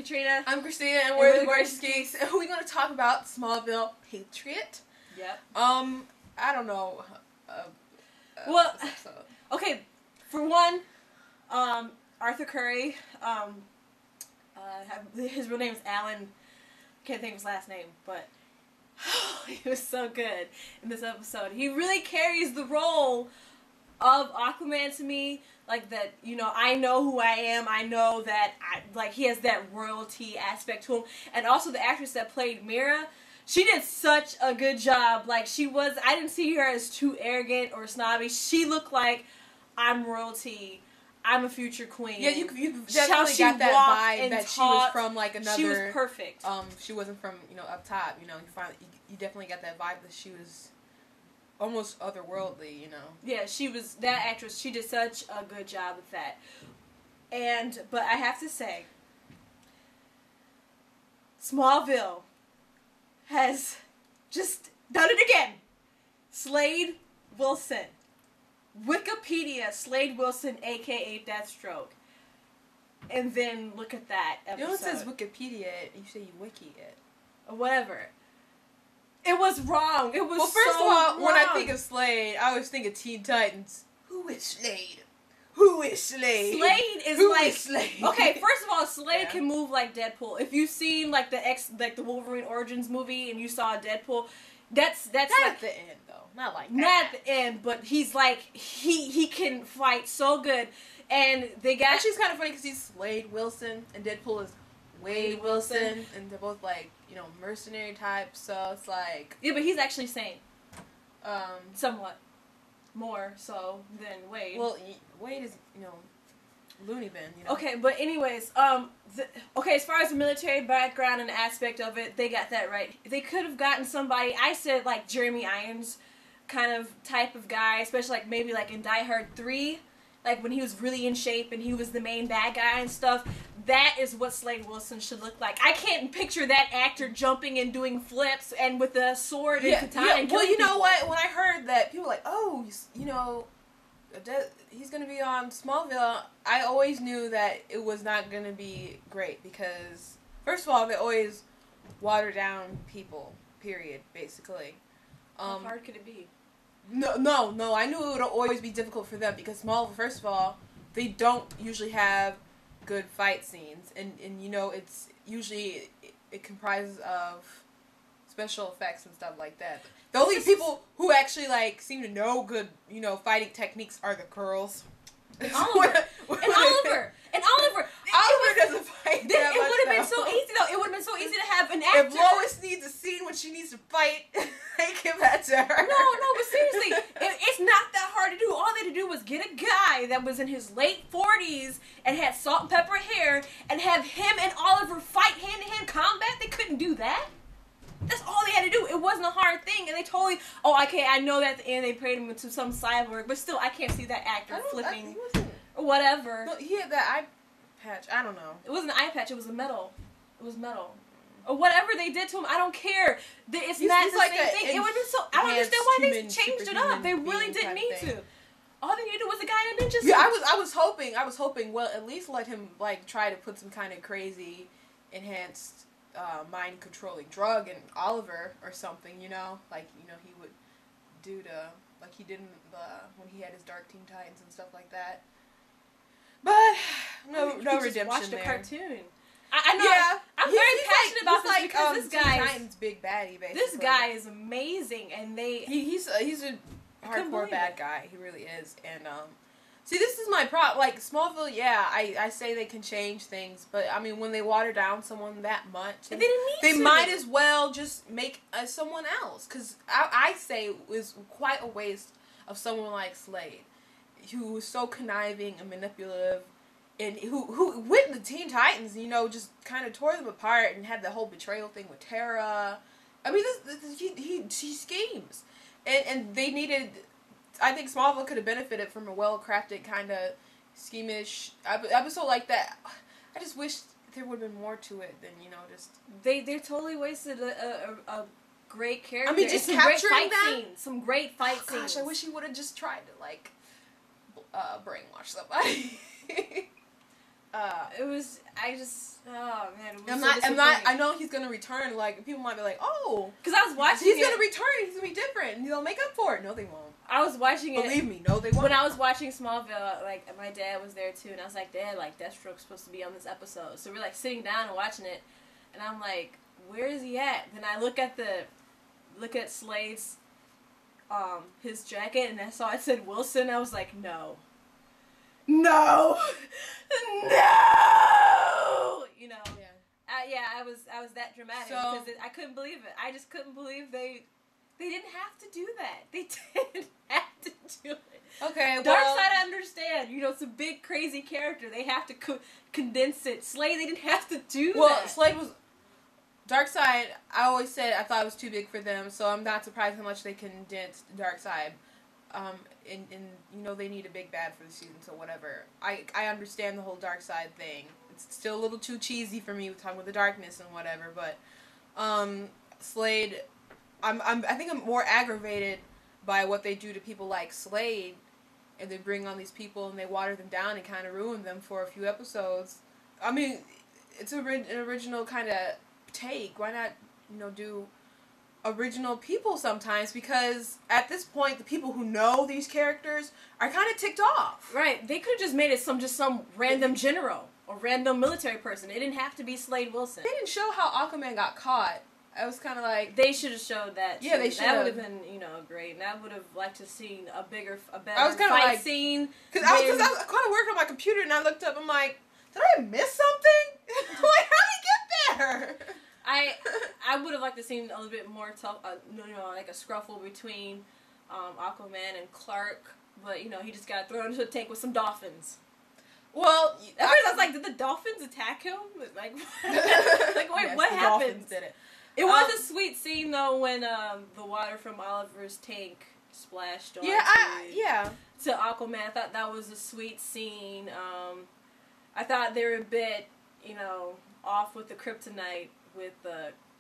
Katrina. I'm Christina, and we're the Gorgeous Geeks. And we're going to talk about Smallville Patriot. Yep. I don't know. Well, okay. For one, Arthur Curry. His real name is Alan. Can't think of his last name, but he was so good in this episode. He really carries the role of Aquaman to me. Like that, you know, I know who I am. I know that he has that royalty aspect to him. And also the actress that played Mira, she did such a good job. Like I didn't see her as too arrogant or snobby. She looked like, I'm royalty. I'm a future queen. Yeah, you definitely got that vibe that she was from like another. She was perfect. She wasn't from up top. You know, you definitely got that vibe that she was almost otherworldly. You know. Yeah, she was that actress. She did such a good job with that. But I have to say, Smallville has just done it again. Slade Wilson. Wikipedia, Slade Wilson, a.k.a. Deathstroke. And then look at that episode. You know it says Wikipedia, you say you wiki it. Or whatever. It was wrong. It was first of all, wrong. When I think of Slade, I always think of Teen Titans. Who is Slade? Who is Slade? Slade is Who is Slade? Okay, first of all, Slade can move like Deadpool. If you've seen like the Wolverine Origins movie and you saw Deadpool, that's not like at the end though. Not like that. Not at the end, but he's like he can fight so good, and they got. Actually, it's kind of funny because he's Slade Wilson and Deadpool is Wade Wilson, and they're both like mercenary types. So it's like but he's actually sane. Somewhat more so than Wade. Well, Wade is loony bin. Okay, but anyways, as far as the military background and aspect of it, they got that right. They could have gotten somebody. I said like Jeremy Irons kind of type of guy, especially like maybe like in Die Hard 3, like when he was really in shape and he was the main bad guy and stuff. That is what Slade Wilson should look like. I can't picture that actor jumping and doing flips and with a sword and katana. Yeah. And Well, you know people. what? When I heard that, people were like, oh, he's gonna be on Smallville. I always knew that it was not gonna be great because, first of all, they always water down people. Period. Basically. How hard could it be? No. I knew it would always be difficult for them because Smallville, first of all, they don't usually have good fight scenes, and it's usually it comprises of special effects and stuff like that. The only people who actually seem to know good fighting techniques are the girls. And Oliver. Oliver doesn't fight that much. It would have been so easy though. It would have been so easy to have an actor. If Lois needs a scene when she needs to fight, they give that to her. No, but seriously, it's not that hard to do. All they had to do was get a guy that was in his late 40s and had salt and pepper hair and have him and Oliver fight hand-to-hand combat. They couldn't do that. That's all they had to do. It wasn't a hard thing, and they totally. Oh, okay. I know that at the end they prayed him into some cyborg, but still, I can't see that actor flipping or whatever. No, he had that eye patch. I don't know. It wasn't an eye patch. It was a metal. It was metal. Or whatever they did to him, I don't care. It's not the same thing. It would have been so. I don't understand why they changed it up. They really didn't need to. All they needed was a guy in a ninja suit. Yeah, I was hoping. Well, at least let him try to put some kind of crazy, enhanced, mind controlling drug in Oliver or something. He would do like he did when he had his Dark Teen Titans and stuff like that. But no redemption watch the there. cartoon. I know. Yeah, I'm very passionate about this because this guy is Titans' big baddie. Basically, this guy is amazing, and he's a hardcore bad guy. He really is. And see, this is my problem. Like Smallville, yeah, I say they can change things, but I mean, when they water down someone that much, they didn't need they to. might as well just make someone else. Because I say it was quite a waste of someone like Slade, who was so conniving and manipulative. And who with the Teen Titans, just kind of tore them apart and had the whole betrayal thing with Tara. I mean, he schemes, and they needed. I think Smallville could have benefited from a well-crafted kind of schemish episode like that. I just wish there would have been more to it than just. They totally wasted a great character. I mean, just capturing some great fight scenes. Gosh, I wish he would have just tried to brainwash somebody. It was. I just. Oh man. It was I know he's gonna return. Like people might be like, oh, because I was watching. He's gonna return. He's gonna be different. And they'll make up for it. No, they won't. I was watching it. Believe me, no, they won't. When I was watching Smallville, like my dad was there too, and I was like, Dad, like Deathstroke's supposed to be on this episode. So we're like sitting down and watching it, and I'm like, where is he at? Then I look at Slade's, his jacket, and I saw it said Wilson. I was like, no. No! You know. Yeah. I was that dramatic because I couldn't believe it. I just couldn't believe they didn't have to do that. They didn't have to do it. Okay, well... Darkseid, I understand. You know, it's a big, crazy character. They have to condense it. Slade, they didn't have to do that. Well, Slade was... Darkseid, I always said I thought it was too big for them, so I'm not surprised how much they condensed Darkseid. And you know, they need a big bad for the season, so whatever. I understand the whole Darkseid thing. It's still a little too cheesy for me with talking about the darkness and whatever, but Slade, I think I'm more aggravated by what they do to people like Slade, and they bring on these people and they water them down and kind of ruin them for a few episodes. I mean, it's an original kind of take. Why not, you know, do original people sometimes? Because at this point, the people who know these characters are kind of ticked off. Right. They could have just made it some random general or random military person. It didn't have to be Slade Wilson. They didn't show how Aquaman got caught. I was kind of like... They should have showed that, too. Yeah, they should have. That would have been, you know, great. And I would have liked to have seen a better I was fight scene. Because I was kind of working on my computer, and I looked up, I'm like, did I miss something? Like, how did he get there? I would have liked to see a little bit more tough, you know, like a scruffle between Aquaman and Clark. But, you know, he just got thrown into a tank with some dolphins. Well, at first I was like, did the dolphins attack him? Like, like wait, yes, what happened? Dolphins did it. It was a sweet scene though when the water from Oliver's tank splashed on to Aquaman. I thought that was a sweet scene. I thought they were a bit, you know, off with the kryptonite with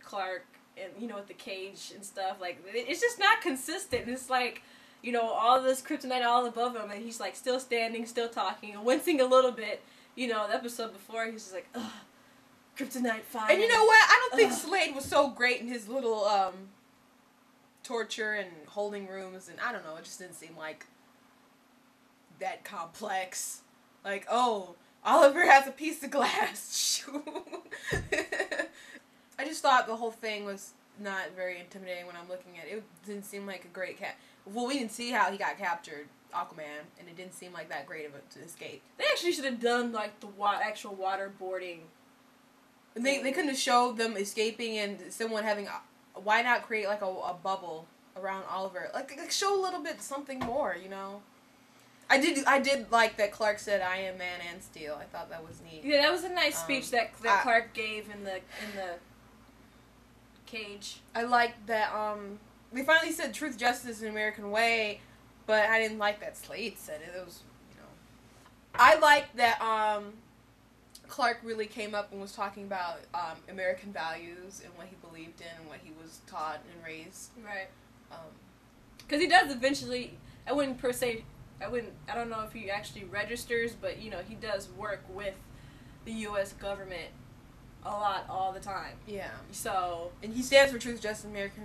Clark and, you know, with the cage and stuff. Like, it's just not consistent. It's like, you know, all this kryptonite all above him, and he's like still standing, still talking, and wincing a little bit. You know, the episode before, he's just like, ugh. Kryptonite fire. And you know what? I don't think Slade was so great in his little torture and holding rooms, and I don't know, it just didn't seem like that complex. Like, oh, Oliver has a piece of glass. I just thought the whole thing was not very intimidating when I'm looking at it. It didn't seem like a great Well, we didn't see how he got captured, Aquaman, and it didn't seem like that great of to escape. They actually should have done like the actual waterboarding. They couldn't have showed them escaping and someone having... Why not create, like, a bubble around Oliver? Like, show a little bit something more, you know? I did like that Clark said, I am man and steel. I thought that was neat. Yeah, that was a nice speech that Clark gave in the cage. I liked that, they finally said truth, justice, and American way, but I didn't like that Slade said it. It was, you know... I liked that, Clark really came up and was talking about American values and what he believed in and what he was taught and raised. Right. Because he does eventually, I don't know if he actually registers, but, you know, he does work with the U.S. government a lot, all the time. Yeah. So. And he stands for Truth, Justice, American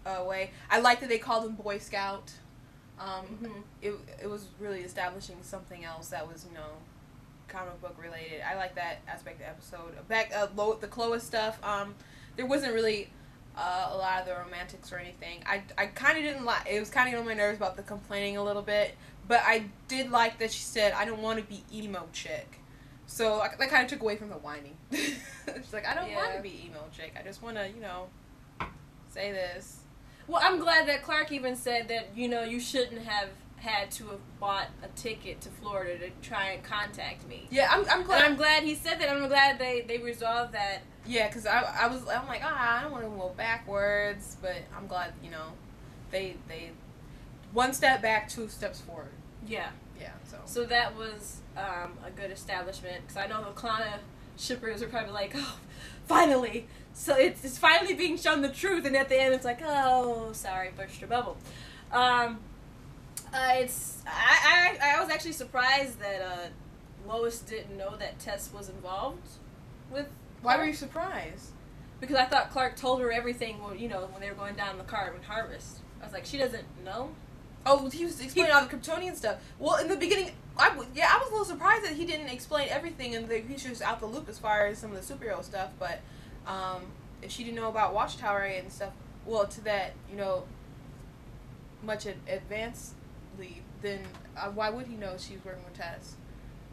Way. I like that they called him Boy Scout. It was really establishing something else that was, you know, comic book related. I like that aspect of the episode. Back the Chloe stuff. There wasn't really a lot of the romantics or anything. I kind of didn't like. It was kind of on my nerves about the complaining a little bit. But I did like that she said, "I don't want to be emo chick." So that kind of took away from the whining. She's like, "I don't want to be emo chick. I just want to, you know, say this." Well, I'm glad that Clark even said that, you know, you shouldn't have had to have bought a ticket to Florida to try and contact me. Yeah, I'm glad. And I'm glad he said that. I'm glad they resolved that. Yeah, because I'm like, I don't want to go backwards, but I'm glad, you know, they one step back, two steps forward. Yeah. Yeah. So that was a good establishment, because I know the Klana shippers are probably like, oh, finally. So it's finally being shown the truth, and at the end it's like, oh, sorry, burst your bubble. I was actually surprised that Lois didn't know that Tess was involved with. Why were you surprised? Because I thought Clark told her everything when, when they were going down the carbon harvest. I was like, she doesn't know? Oh, he was explaining all the Kryptonian stuff. Well, in the beginning, I was a little surprised that he didn't explain everything and he's just out the loop as far as some of the superhero stuff, but if she didn't know about Watchtower and stuff, well, to that, much advancedly, then why would he know she was working with Tess?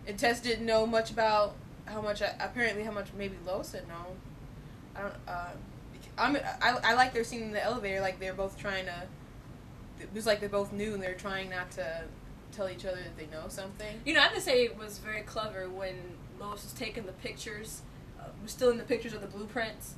And Tess didn't know much about how much maybe Lois had known. I like their scene in the elevator, like they're both trying to. It was like they both knew and they're trying not to tell each other that they know something. I have to say it was very clever when Lois was taking the pictures, was still in the pictures of the blueprints,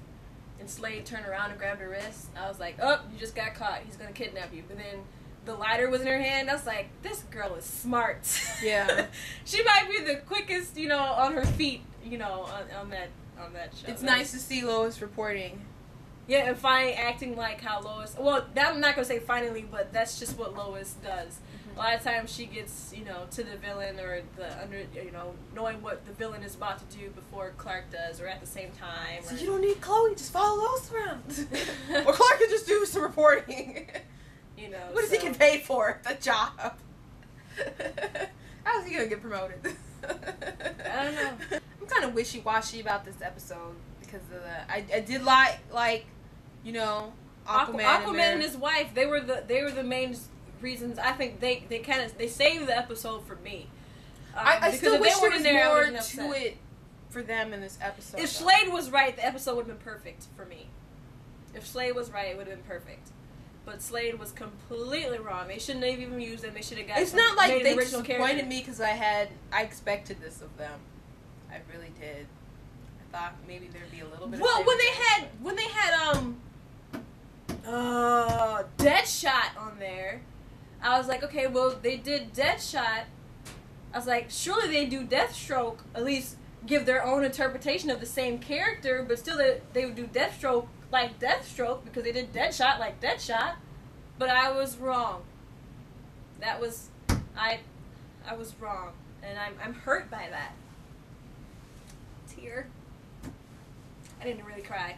and Slade turned around and grabbed her wrist. I was like, oh, you just got caught. He's gonna kidnap you. But then the lighter was in her hand. I was like, this girl is smart. Yeah. She might be the quickest, on her feet, on that show. It's nice to see Lois reporting. Yeah, and acting like how Lois. Well, I'm not gonna say finally, but that's just what Lois does. Mm-hmm. A lot of times she gets, to the villain or knowing what the villain is about to do before Clark does, or at the same time. So you don't need Chloe, just follow Lois around. Or Clark can just do some reporting. What does he get paid for? The job. How is he gonna get promoted? I don't know. I'm kind of wishy-washy about this episode because of I did like Aquaman and his wife. They were the main reasons. I think they saved the episode for me. I still wish there was more to it for them in this episode. If Slade was right, the episode would have been perfect for me. If Slade was right, it would have been perfect. But Slade was completely wrong. They shouldn't have even used them. They should have got. It's not like they disappointed character. Me because I expected this of them. I really did. I thought maybe there'd be a little bit. Well, when they had Deadshot on there, I was like, okay, well they did Deadshot. I was like, surely they do Deathstroke. At least give their own interpretation of the same character, but still they would do Deathstroke like Deathstroke because they did Deadshot like Deadshot. But I was wrong. I was wrong, and I'm hurt by that. Tear. I didn't really cry.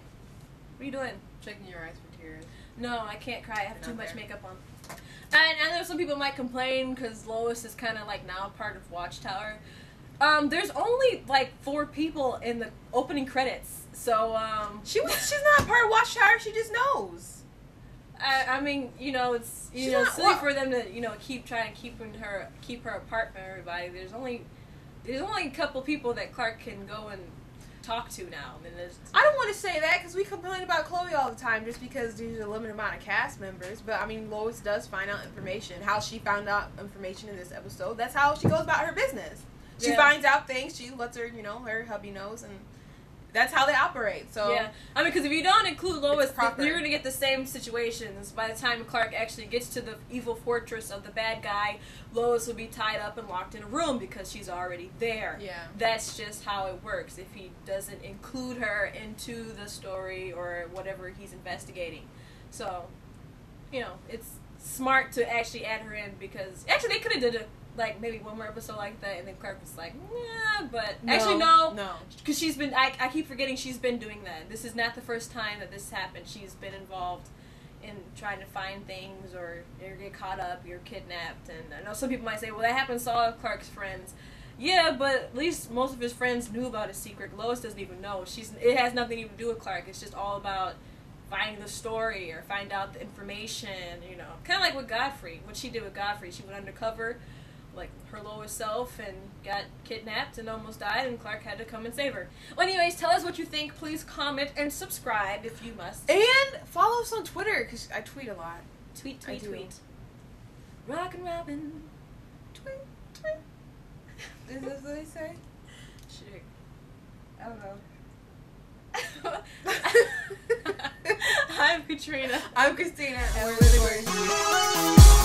What are you doing? Checking your eyes for tears. No, I can't cry. I have too much makeup on. And I know some people might complain because Lois is kind of like now part of Watchtower. There's only like 4 people in the opening credits, so she's not part of Watchtower. She just knows. I mean, it's silly for them to keep trying to keep her apart from everybody. There's only a couple people that Clark can go and talk to now. I don't want to say that because we complain about Chloe all the time just because there's a limited amount of cast members. But I mean, Lois does find out information. How she found out information in this episode, that's how she goes about her business. She finds out things. She lets her, her hubby knows, and that's how they operate. So yeah, I mean, because if you don't include Lois, you're gonna get the same situations. By the time Clark actually gets to the evil fortress of the bad guy, Lois will be tied up and locked in a room because she's already there. Yeah, that's just how it works. If he doesn't include her into the story or whatever he's investigating, so it's smart to actually add her in because actually they could have did maybe one more episode like that, and then Clark was like, yeah, but actually no, because she's been. I keep forgetting she's been doing that. This is not the first time that this happened. She's been involved in trying to find things or get caught up, you're kidnapped, and I know some people might say, well, that happens to all of Clark's friends. Yeah, but at least most of his friends knew about his secret. Lois doesn't even know. It has nothing to do with Clark. It's just all about finding the story or find out the information. Kind of like with Godfrey. What she did with Godfrey, she went undercover, like her lowest self, and got kidnapped and almost died, and Clark had to come and save her. Well, anyways, tell us what you think. Please comment and subscribe if you must. And follow us on Twitter, because I tweet a lot. Tweet. Rock and Robin. Tweet. Is this what they say? Sure. I don't know. I'm Katrina. I'm Christina. And we're the